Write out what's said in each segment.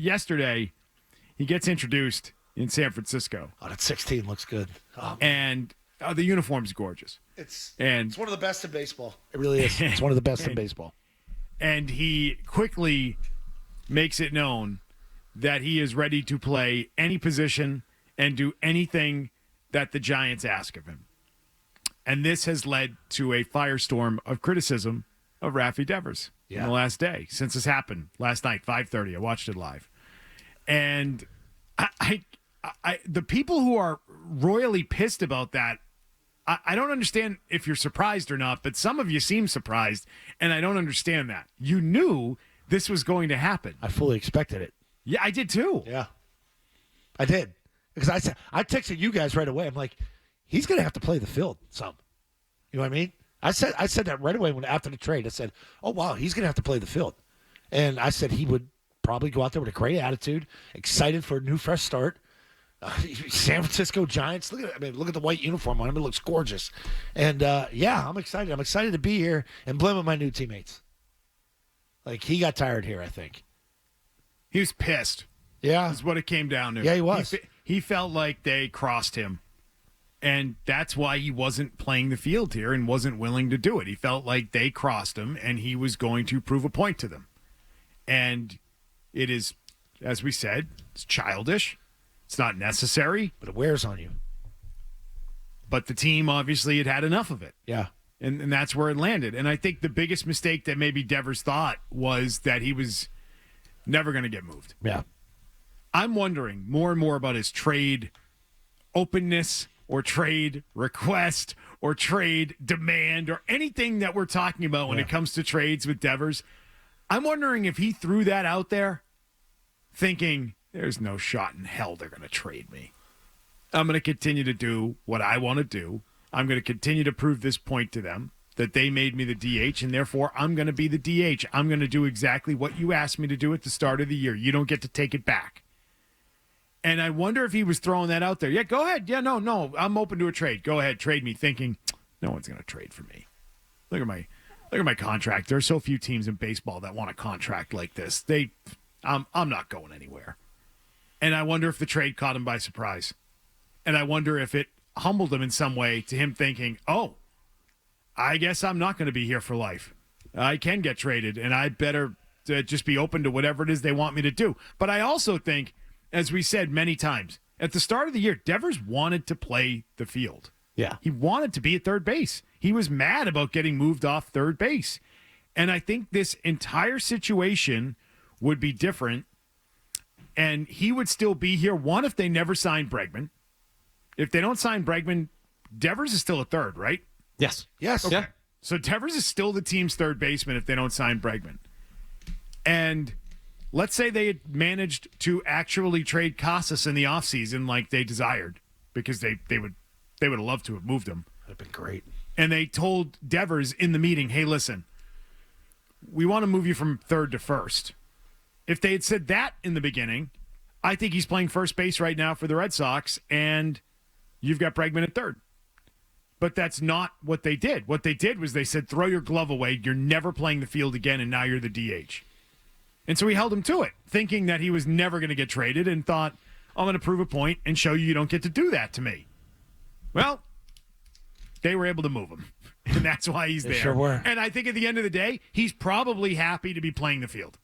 yesterday, he gets introduced in San Francisco. Oh, that 16 looks good. Oh, and the uniform's gorgeous. it's And one of the best in baseball. It really is. It's one of the best in baseball. And he quickly makes it known that he is ready to play any position and do anything that the Giants ask of him. And this has led to a firestorm of criticism of Rafael Devers in the last day since this happened last night, 5:30. I watched it live. And I the people who are royally pissed about that, I don't understand if you're surprised or not, but some of you seem surprised, and I don't understand that. You knew this was going to happen. I fully expected it. Yeah, I did too. Yeah, I did. Because I texted you guys right away. I'm like, he's going to have to play the field some. You know what I mean? I said that right away after the trade. I said, oh, wow, he's going to have to play the field. And I said he would probably go out there with a great attitude, excited for a new, fresh start. San Francisco Giants. Look at the white uniform on him. It looks gorgeous. And, I'm excited. I'm excited to be here and blame with my new teammates. Like, he got tired here, I think. He was pissed. Yeah. That's what it came down to. Yeah, he was. He felt like they crossed him. And that's why he wasn't playing the field here and wasn't willing to do it. He felt like they crossed him, and he was going to prove a point to them. And it is, as we said, it's childish. It's not necessary. But it wears on you. But the team obviously had enough of it. Yeah. And that's where it landed. And I think the biggest mistake that maybe Devers thought was that he was never going to get moved. Yeah. I'm wondering more and more about his trade openness or trade request or trade demand or anything that we're talking about when it comes to trades with Devers. I'm wondering if he threw that out there thinking there's no shot in hell they're going to trade me. I'm going to continue to do what I want to do. I'm going to continue to prove this point to them that they made me the DH, and therefore I'm going to be the DH. I'm going to do exactly what you asked me to do at the start of the year. You don't get to take it back. And I wonder if he was throwing that out there. Yeah, go ahead. Yeah, no, I'm open to a trade. Go ahead, trade me, thinking no one's going to trade for me. Look at my contract. There are so few teams in baseball that want a contract like this. I'm not going anywhere. And I wonder if the trade caught him by surprise. And I wonder if it humbled him in some way to him thinking, oh, I guess I'm not going to be here for life. I can get traded, and I better just be open to whatever it is they want me to do. But I also think, as we said many times, at the start of the year, Devers wanted to play the field. Yeah. He wanted to be at third base. He was mad about getting moved off third base. And I think this entire situation would be different, and he would still be here. One, if they never signed Bregman. If they don't sign Bregman, Devers is still a third, right? Yes. Yes. Okay. Yeah. So Devers is still the team's third baseman if they don't sign Bregman. And let's say they had managed to actually trade Casas in the offseason like they desired, because they would have loved to have moved him. That'd have been great. And they told Devers in the meeting, hey, listen, we want to move you from third to first. If they had said that in the beginning, I think he's playing first base right now for the Red Sox, and you've got Bregman at third. But that's not what they did. What they did was they said, throw your glove away. You're never playing the field again, and now you're the DH. And so he held him to it, thinking that he was never going to get traded, and thought, I'm going to prove a point and show you don't get to do that to me. Well, they were able to move him, and that's why he's there. Sure were. And I think at the end of the day, he's probably happy to be playing the field.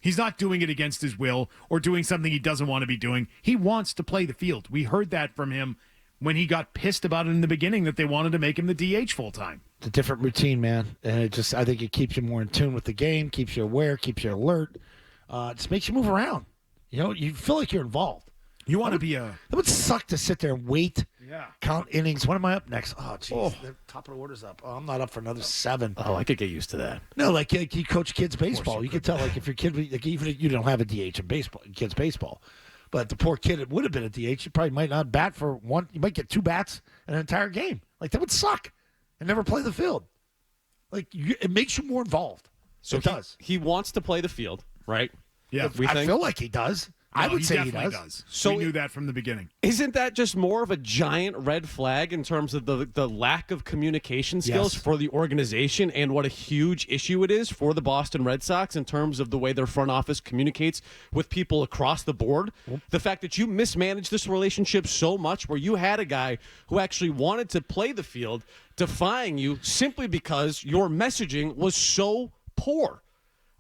He's not doing it against his will or doing something he doesn't want to be doing. He wants to play the field. We heard that from him when he got pissed about it in the beginning, that they wanted to make him the DH full time. It's a different routine, man. And I think it keeps you more in tune with the game, keeps you aware, keeps you alert. Just makes you move around. You know, you feel like you're involved. You want to be a... It would suck to sit there and wait, count innings. When am I up next? Oh, jeez. The top of the order's up. Oh, I'm not up for another 7. Oh, I could get used to that. No, like you coach kids baseball. You could tell, like, if your kid, like, even if you don't have a DH in baseball, kids baseball, but the poor kid that would have been a DH, you probably might not bat for one. You might get 2 bats in an entire game. Like, that would suck and never play the field. Like, it makes you more involved. So it does. He wants to play the field, right? Yeah. We I think? feel like he does. I would say he definitely does. So we knew that from the beginning. Isn't that just more of a giant red flag in terms of the lack of communication skills for the organization and what a huge issue it is for the Boston Red Sox in terms of the way their front office communicates with people across the board? The fact that you mismanaged this relationship so much where you had a guy who actually wanted to play the field defying you simply because your messaging was so poor.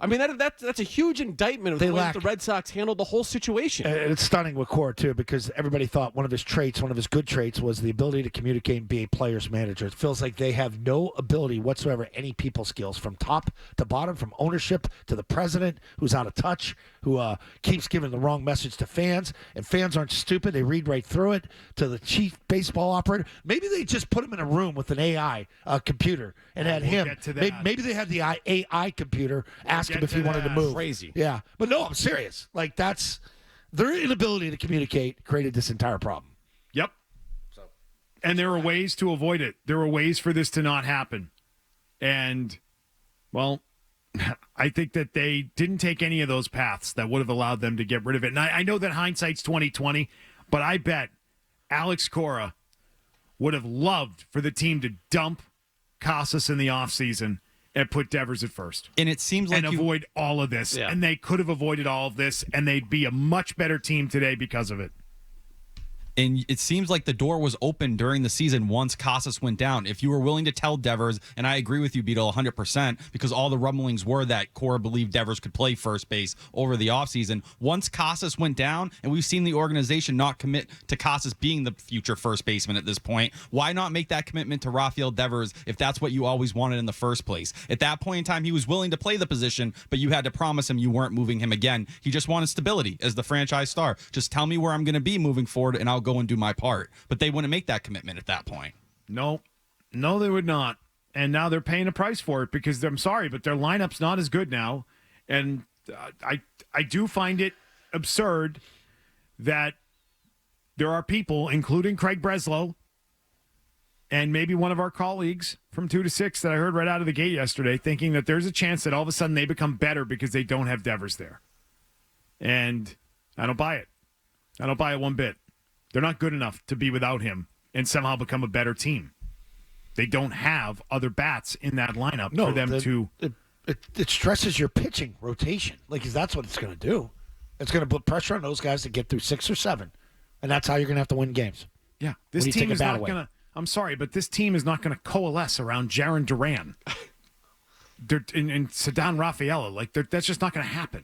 I mean, that's a huge indictment of the way that the Red Sox handled the whole situation. And it's stunning with Cora, too, because everybody thought one of his good traits was the ability to communicate and be a player's manager. It feels like they have no ability whatsoever, any people skills, from top to bottom, from ownership to the president, who's out of touch, who keeps giving the wrong message to fans. And fans aren't stupid. They read right through it, to the chief baseball operator. Maybe they just put him in a room with an AI computer and had him. Get to that. Maybe they had the AI computer ask him if he wanted to move. Crazy. Yeah. But no, I'm serious. Like, that's their inability to communicate created this entire problem. Yep. And there are ways to avoid it. There are ways for this to not happen. And, well, I think that they didn't take any of those paths that would have allowed them to get rid of it. And I know that hindsight's 20/20, but I bet Alex Cora would have loved for the team to dump Casas in the offseason and put Devers at first. And it seems like and avoid all of this. Yeah. And they could have avoided all of this, and they'd be a much better team today because of it. And it seems like the door was open during the season once Casas went down. If you were willing to tell Devers, and I agree with you, Beetle, 100%, because all the rumblings were that Cora believed Devers could play first base over the offseason. Once Casas went down, and we've seen the organization not commit to Casas being the future first baseman at this point, why not make that commitment to Rafael Devers if that's what you always wanted in the first place? At that point in time, he was willing to play the position, but you had to promise him you weren't moving him again. He just wanted stability as the franchise star. Just tell me where I'm going to be moving forward, and I'll go and do my part. But they wouldn't make that commitment at that point. No, they would not. And now they're paying a price for it because I'm sorry, but their lineup's not as good now. And I do find it absurd that there are people, including Craig Breslow and maybe one of our colleagues from 2 to 6 that I heard right out of the gate yesterday, thinking that there's a chance that all of a sudden they become better because they don't have Devers there. And I don't buy it. I don't buy it one bit. They're not good enough to be without him and somehow become a better team. They don't have other bats in that lineup for them to. It stresses your pitching rotation. Like, 'cause that's what it's going to do. It's going to put pressure on those guys to get through 6 or 7. And that's how you're going to have to win games. Yeah. This team is not going to. I'm sorry, but this team is not going to coalesce around Jarren Duran. and Ceddanne Rafaela. Like, that's just not going to happen.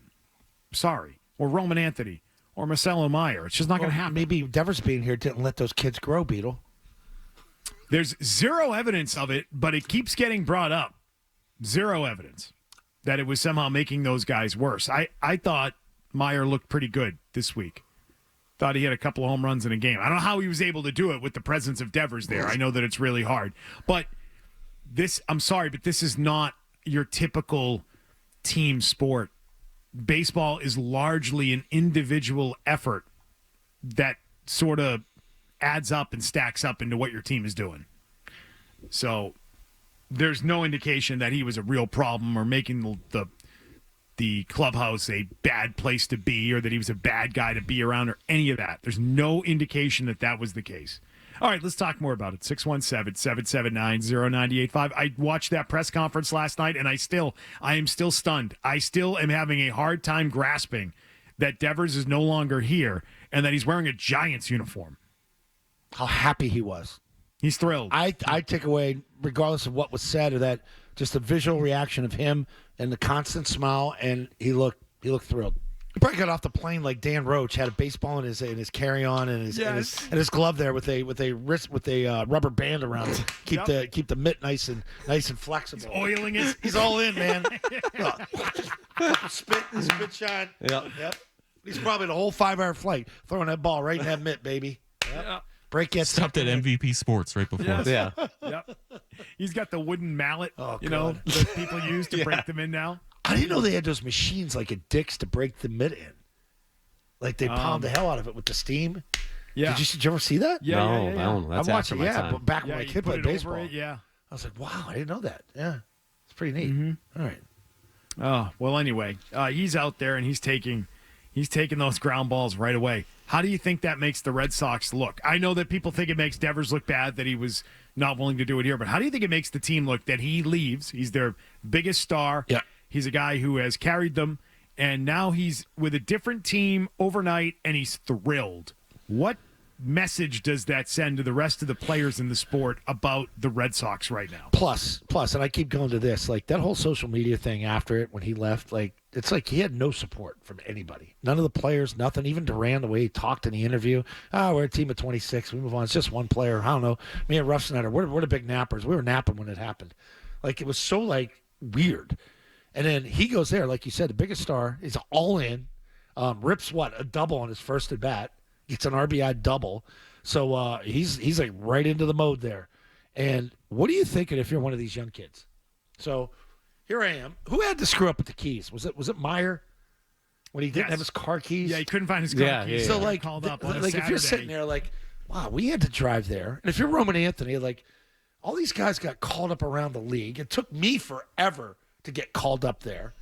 Sorry. Or Roman Anthony. Or Marcelo Meyer. It's just not going to happen. Maybe Devers being here didn't let those kids grow, Beetle. There's zero evidence of it, but it keeps getting brought up. Zero evidence that it was somehow making those guys worse. I thought Meyer looked pretty good this week. Thought he had a couple of home runs in a game. I don't know how he was able to do it with the presence of Devers there. I know that it's really hard. But I'm sorry, but this is not your typical team sport. Baseball is largely an individual effort that sort of adds up and stacks up into what your team is doing. So there's no indication that he was a real problem or making the clubhouse a bad place to be or that he was a bad guy to be around or any of that. There's no indication that that was the case. All right, let's talk more about it. 617-779-0985. I watched that press conference last night, and I am still stunned. I still am having a hard time grasping that Devers is no longer here and that he's wearing a Giants uniform. How happy he was. He's thrilled. I take away, regardless of what was said, or that just the visual reaction of him and the constant smile, and he looked thrilled. He probably got off the plane like Dan Roach, had a baseball in his carry-on and his glove there with a rubber band around it. Keep the mitt nice and flexible. He's oiling it. He's all in, man. Spit shine. Yep. He's probably the whole 5-hour flight throwing that ball right in that mitt, baby. Yep. Break that. Stopped at MVP Sports right before. Yes. Yeah. Yep. He's got the wooden mallet, Oh, that people use to break them in now. I didn't know they had those machines like at Dick's to break the mitt in. Like they pound the hell out of it with the steam. Yeah. Did you ever see that? No, that's I watched after it, my time. but back when Yeah, my you kid put played it over baseball. it, yeah. I was like, wow, I didn't know that. Yeah. It's pretty neat. All right. Oh, well, anyway, he's out there and he's taking He's taking those ground balls right away. How do you think that makes the Red Sox look? I know that people think it makes Devers look bad that he was not willing to do it here, but how do you think it makes the team look that he leaves? He's their biggest star. Yeah. He's a guy who has carried them, and now he's with a different team overnight, and he's thrilled. What message does that send to the rest of the players in the sport about the Red Sox right now? Plus, and I keep going to this, like that whole social media thing after it when he left, like it's like he had no support from anybody. None of the players, nothing. Even Duran, the way he talked in the interview, we're a team of 26. We move on. It's just one player. I don't know. Me and Ruffsnyder, we're the big nappers. We were napping when it happened. Like it was so like weird. And then he goes there, like you said, the biggest star. He's all in. Rips a double on his first at bat. Gets an RBI double. So he's like right into the mode there. And what are you thinking if you're one of these young kids? So here I am. Who had to screw up with the keys? Was it Meyer when he didn't have his car keys? Yeah, he couldn't find his car keys. So like, called up on a like if you're sitting there like, wow, we had to drive there. And if you're Roman Anthony, like all these guys got called up around the league. It took me forever to get called up there.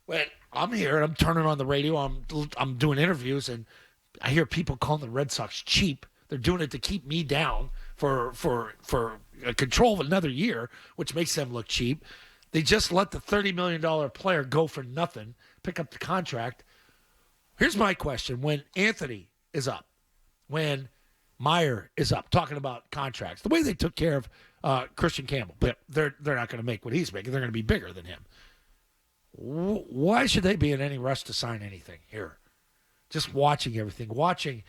When I'm here and I'm turning on the radio, I'm doing interviews, and I hear people calling the Red Sox cheap. They're doing it to keep me down for control of another year, which makes them look cheap. They just let the $30 million player go for nothing, pick up the contract. Here's my question. When Anthony is up, when Meyer is up, talking about contracts, the way they took care of Christian Campbell, but they're not going to make what he's making. They're going to be bigger than him. Why should they be in any rush to sign anything here? Just watching everything, watching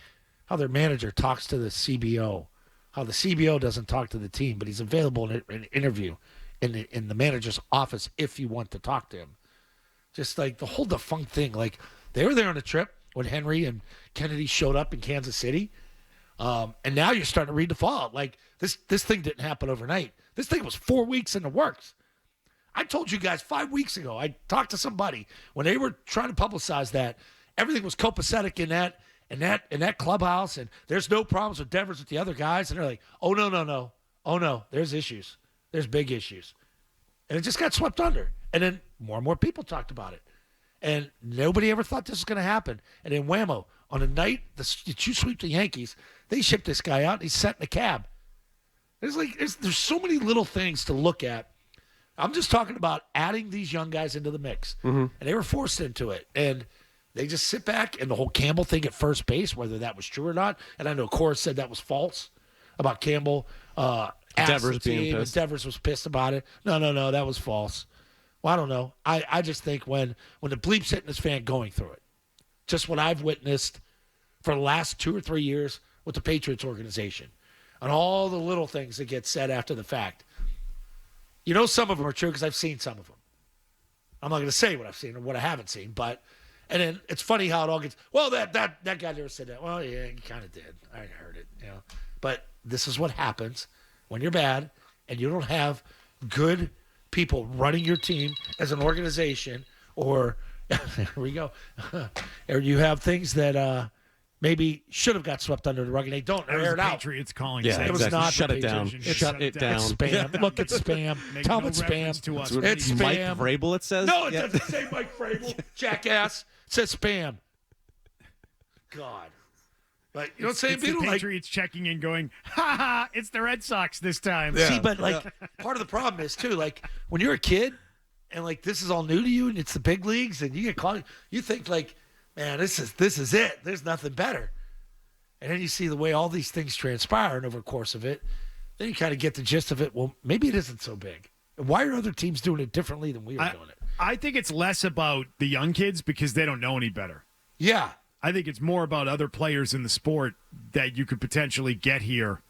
how their manager talks to the CBO, how the CBO doesn't talk to the team, but he's available in an interview in the manager's office if you want to talk to him. Just like the whole defunct thing. Like they were there on a trip when Henry and Kennedy showed up in Kansas City. And now you're starting to read the fallout. Like this thing didn't happen overnight. This thing was 4 weeks in the works. I told you guys 5 weeks ago, I talked to somebody when they were trying to publicize that everything was copacetic in that clubhouse, and there's no problems with Devers with the other guys. And they're like, oh, no. Oh, no, there's issues. There's big issues. And it just got swept under. And then more and more people talked about it. And nobody ever thought this was going to happen. And then whammo, on the night that you sweep the Yankees, they shipped this guy out, and he's sent in a cab. There's so many little things to look at. I'm just talking about adding these young guys into the mix. Mm-hmm. And they were forced into it. And they just sit back, and the whole Campbell thing at first base, whether that was true or not, and I know Cora said that was false about Campbell. Devers being pissed. Devers was pissed about it. No, that was false. Well, I don't know. I just think when the bleep's hitting this fan going through it, just what I've witnessed for the last 2 or 3 years with the Patriots organization, and all the little things that get said after the fact. You know, some of them are true because I've seen some of them. I'm not going to say what I've seen or what I haven't seen, but and then it's funny how it all gets. Well, that guy never said that. Well, yeah, he kind of did. I heard it, you know. But this is what happens when you're bad and you don't have good people running your team as an organization, or there we go, or you have things that maybe should have got swept under the rug and they don't. They're aired out. Patriots calling. Yeah, it was was not. Shut it down. Shut it down. It's spam. Look, it's spam. Tell them it's spam. To us. It's Mike spam. Vrabel, it says. No, it doesn't say Mike Vrabel. Jackass. It says spam. God. But you know what I'm saying? It's the Patriots checking in going, ha, it's the Red Sox this time. Yeah. See, but like part of the problem is too, like when you're a kid and like this is all new to you and it's the big leagues and you get called, you think like, man, this is it. There's nothing better. And then you see the way all these things transpire and over the course of it, then you kind of get the gist of it. Well, maybe it isn't so big. Why are other teams doing it differently than we are doing it? I think it's less about the young kids because they don't know any better. Yeah. I think it's more about other players in the sport that you could potentially get here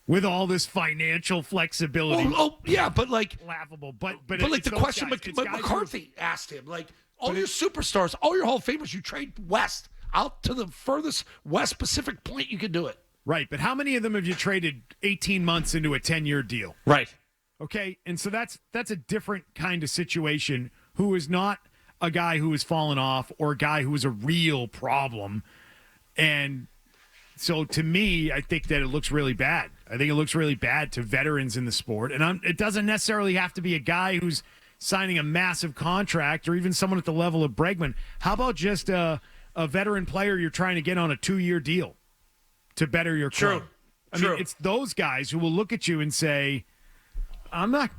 with all this financial flexibility. Oh yeah, but like laughable. But like the question McCarthy asked him, like all your superstars, all your Hall of Famers, you trade west out to the furthest West Pacific point you can do it. Right, but how many of them have you traded 18 months into a 10-year deal? Right. Okay, and so that's a different kind of situation. Who is not a guy who has fallen off or a guy who is a real problem. And so to me, I think that it looks really bad. I think it looks really bad to veterans in the sport. And it doesn't necessarily have to be a guy who's signing a massive contract or even someone at the level of Bregman. How about just a a veteran player you're trying to get on a 2-year deal to better your club. I mean, it's those guys who will look at you and say, I'm not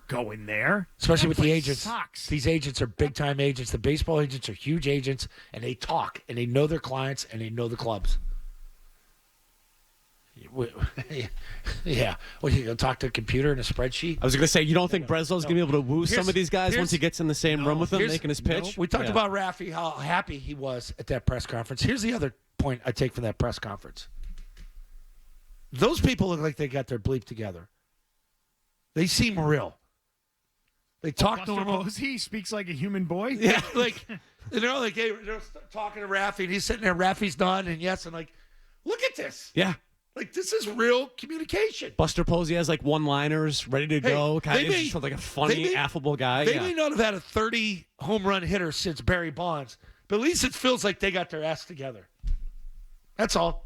going there. Especially with the place agents. sucks. These agents are big-time agents. The baseball agents are huge agents, and they talk, and they know their clients, and they know the clubs. Yeah. What, you going to talk to a computer and a spreadsheet? I was going to say, you don't think Breslow's going to be able to woo some of these guys once he gets in the same room with them, Here's- making his pitch? We talked about Rafi, how happy he was at that press conference. Here's the other point I take from that press conference. Those people look like they got their bleep together. They seem real. They talk Buster normal. Posey speaks like a human boy. Yeah, like like they're talking to Rafi, and he's sitting there. Rafi's done, and and like, look at this. Yeah. Like, this is real communication. Buster Posey has like one-liners ready to go. Kind of just like a funny, affable guy. They may not have had a 30 home run hitter since Barry Bonds, but at least it feels like they got their ass together. That's all.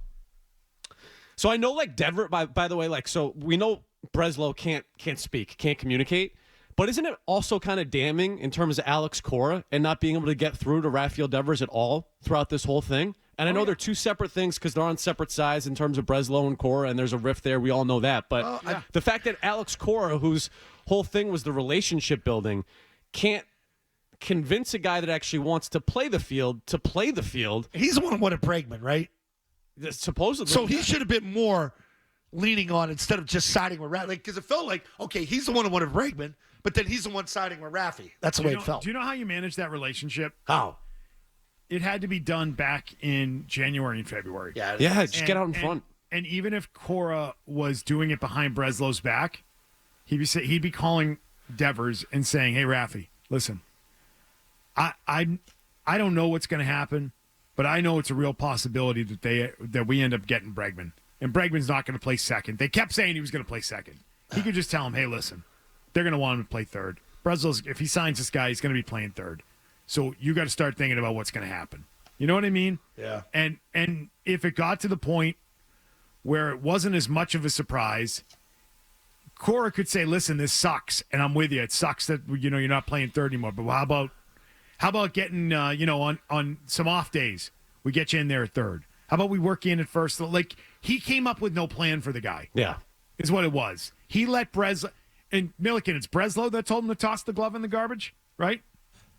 So I know, like, Devers, by the way, like, so we know Breslow can't speak, can't communicate, but isn't it also kind of damning in terms of Alex Cora and not being able to get through to Rafael Devers at all throughout this whole thing? And I know they're two separate things because they're on separate sides in terms of Breslow and Cora, and there's a rift there. We all know that. But the fact that Alex Cora, whose whole thing was the relationship building, can't convince a guy that actually wants to play the field to play the field. He's the one who wanted Bregman, right? Supposedly. So he should have been more leaning on instead of just siding with Rafi. Because it felt like, okay, he's the one who wanted Bregman, but then he's the one siding with Rafi. That's the way it felt. Do you know how you manage that relationship? How? It had to be done back in January and February. Yeah, just get out in front. And even if Cora was doing it behind Breslow's back, he'd be calling Devers and saying, "Hey, Rafi, listen, I don't know what's going to happen, but I know it's a real possibility that we end up getting Bregman, and Bregman's not going to play second. They kept saying he was going to play second. He could just tell him, "Hey, listen, they're going to want him to play third. Breslow's, if he signs this guy, he's going to be playing third. So you got to start thinking about what's going to happen." You know what I mean? Yeah. And if it got to the point where it wasn't as much of a surprise, Cora could say, "Listen, this sucks, and I'm with you. It sucks that you're not playing third anymore. But how about getting on some off days, we get you in there at third? How about we work you in at first?" Like, he came up with no plan for the guy. Yeah, is what it was. He let Breslow and Milliken. It's Breslow that told him to toss the glove in the garbage, right?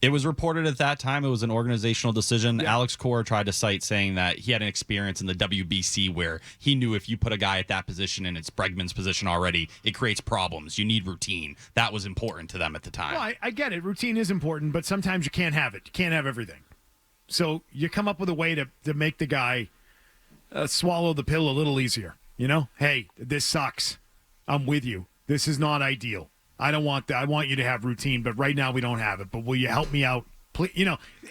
It was reported at that time it was an organizational decision. Yeah. Alex Cora tried to cite saying that he had an experience in the WBC where he knew if you put a guy at that position and it's Bregman's position already, it creates problems. You need routine. That was important to them at the time. Well, I get it. Routine is important, but sometimes you can't have it. You can't have everything. So you come up with a way to make the guy swallow the pill a little easier. Hey, this sucks. I'm with you. This is not ideal. I don't want that. I want you to have routine, but right now we don't have it. But will you help me out? Please,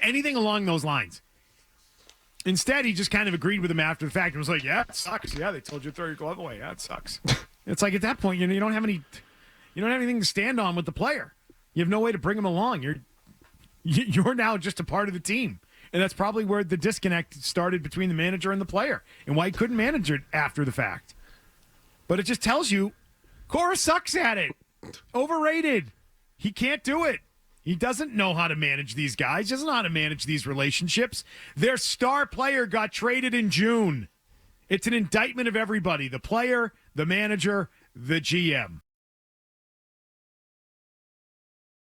anything along those lines. Instead, he just kind of agreed with him after the fact and was like, "Yeah, it sucks. Yeah, they told you to throw your glove away. Yeah, it sucks." It's like at that point, you don't have anything to stand on with the player. You have no way to bring him along. You're now just a part of the team, and that's probably where the disconnect started between the manager and the player, and why he couldn't manage it after the fact. But it just tells you, Cora sucks at it. Overrated. He can't do it. He doesn't know how to manage these guys. He doesn't know how to manage these relationships. Their star player got traded in June. It's an indictment of everybody. The player, the manager, the GM.